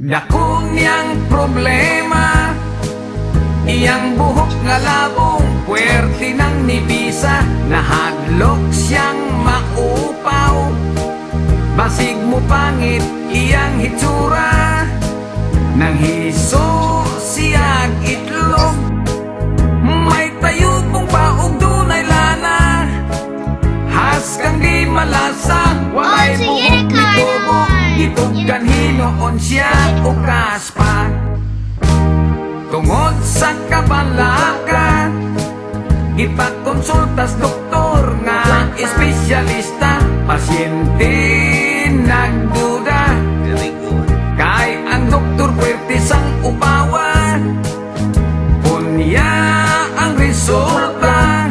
Dako niyang problema, iyang buhok nga labong, puwerte ng nibisa, nahadlok siyang maupaw. Basig mo pangit iyang hitsura, nang hiso siyang itlog. May tayo pong paog dunay lana, has kang di malasa, walay buhok ni tubo. Itog kanhinoon siya o kaspa. Tungod sa kabalaka, ipakonsultas doktor nga espesyalista. Pasyente nagduda, kay ang doktor puwerte sang upawan. Unya ang resulta,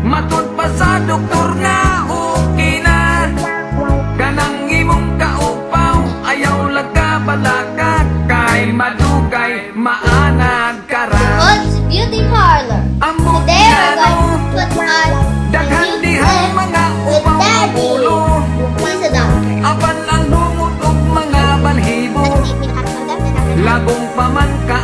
matod pa sa doktor nga okay na. Kanang imong kaupaw, ayaw lagkabalaka, kay madugay maanag kara. God's Beauty Parlor. Amo Today we're ano, going to put on daghan a new dihang clip mga with upaw Daddy. ulo. He's a doctor. Apan ang bungot og mga balhibo, labong paman ka